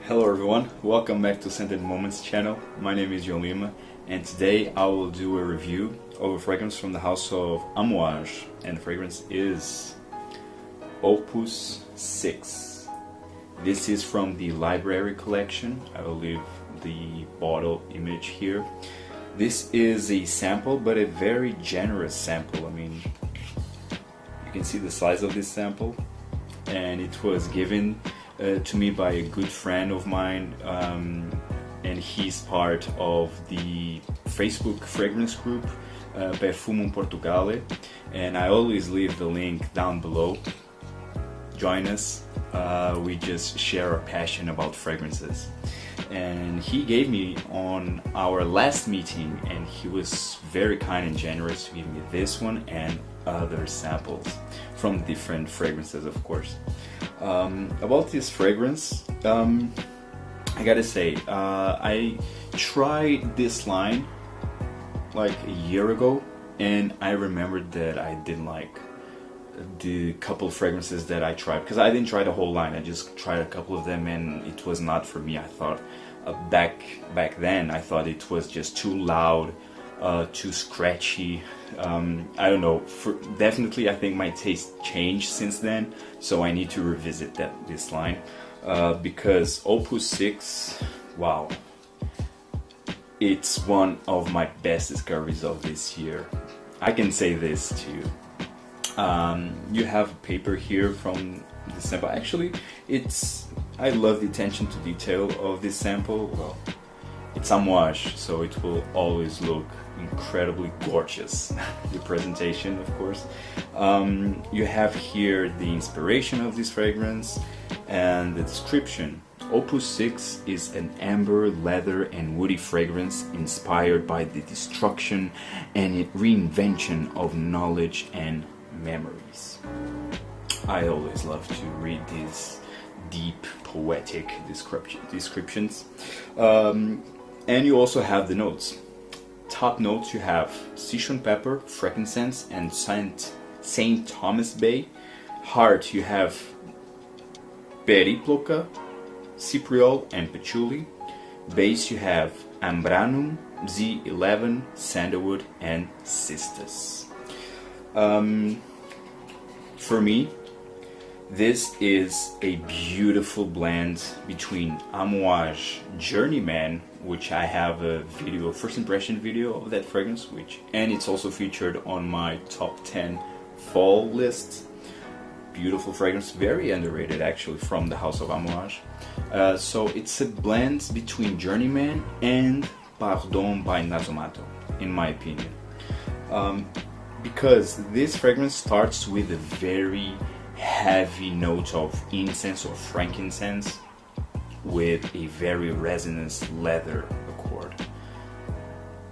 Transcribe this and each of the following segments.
Hello everyone, welcome back to Scented Moments channel. My name is João Lima and today I will do a review of a fragrance from the house of Amouage, and the fragrance is Opus VI. This is from the Library Collection. I will leave the bottle image here. This is a sample, but a very generous sample. I mean, you can see the size of this sample, and it was given to me by a good friend of mine, and he's part of the Facebook fragrance group Perfumum Portugale, and I always leave the link down below. Join us. We just share our passion about fragrances, and he gave me on our last meeting, and he was very kind and generous to give me this one and other samples from different fragrances, of course. About this fragrance, I gotta say, I tried this line like a year ago, and I remembered that I didn't like the couple fragrances that I tried, because I didn't try the whole line. I just tried a couple of them and it was not for me. I thought back then I thought it was just too loud, too scratchy. I don't know, definitely I think my taste changed since then, so I need to revisit this line, because Opus VI, wow, it's one of my best discoveries of this year. I can say this to you. You have a paper here from the sample. Actually, I love the attention to detail of this sample. Well, it's Amouage, so it will always look incredibly gorgeous. The presentation, of course. You have here the inspiration of this fragrance and the description. Opus VI is an amber, leather and woody fragrance inspired by the destruction and reinvention of knowledge and memories. I always love to read these deep, poetic descriptions. And you also have the notes. Top notes, you have citron pepper, frankincense, and Saint Thomas Bay. Heart, you have periploca, cypriol, and patchouli. Base, you have ambranum, Z11, sandalwood, and cistus. For me, this is a beautiful blend between Amouage Journeyman, which I have a video, first impression video of that fragrance, and it's also featured on my top 10 fall list. Beautiful fragrance, very underrated actually, from the house of Amouage. So it's a blend between Journeyman and Pardon by Nasomatto, in my opinion. Because this fragrance starts with a very heavy note of incense or frankincense with a very resinous leather accord.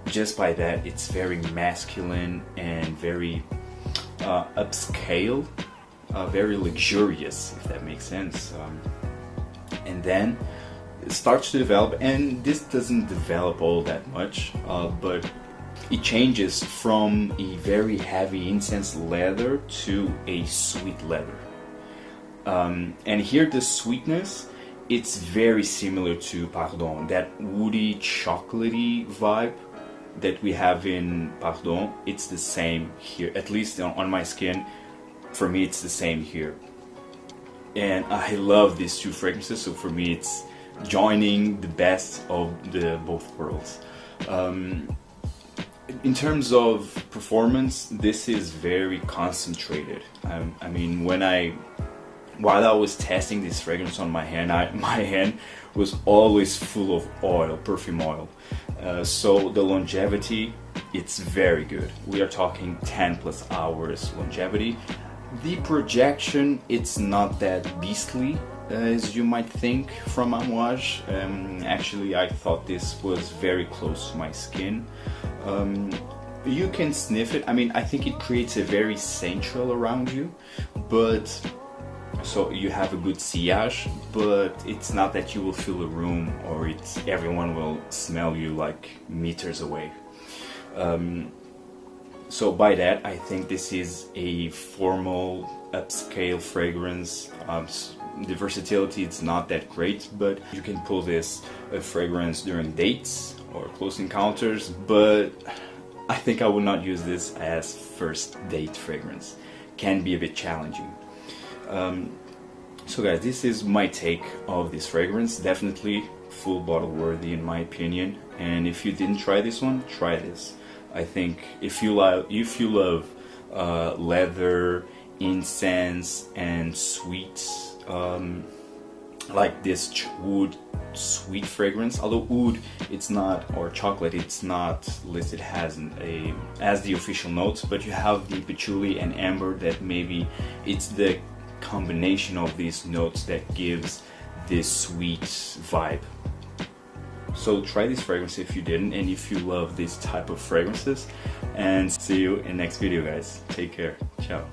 Just by that, it's very masculine and very upscale, very luxurious, if that makes sense. And then it starts to develop, and this doesn't develop all that much, but it changes from a very heavy incense leather to a sweet leather. And here the sweetness, it's very similar to Pardon. That woody, chocolatey vibe that we have in Pardon, it's the same here, at least on my skin. For me, it's the same here. And I love these two fragrances, so for me it's joining the best of the both worlds. In terms of performance, this is very concentrated. I mean, while I was testing this fragrance on my hand, my hand was always full of oil, perfume oil. So the longevity, it's very good. We are talking 10+ hours longevity. The projection, it's not that beastly as you might think from Amouage. Actually, I thought this was very close to my skin. You can sniff it. I mean, I think it creates a very central around you, but so you have a good sillage, but it's not that you will fill a room or everyone will smell you like meters away. So by that, I think this is a formal upscale fragrance, The versatility, it's not that great, but you can pull this fragrance during dates or close encounters, but I think I would not use this as first date fragrance. Can be a bit challenging. So guys, this is my take of this fragrance. Definitely full bottle worthy in my opinion, and if you didn't try this one, try this. I think if you love leather, incense, and sweets, like this wood sweet fragrance, although wood it's not, or chocolate it's not listed as the official notes, but you have the patchouli and amber that maybe it's the combination of these notes that gives this sweet vibe. So try this fragrance if you didn't, and if you love this type of fragrances, and see you in the next video guys. Take care. Ciao.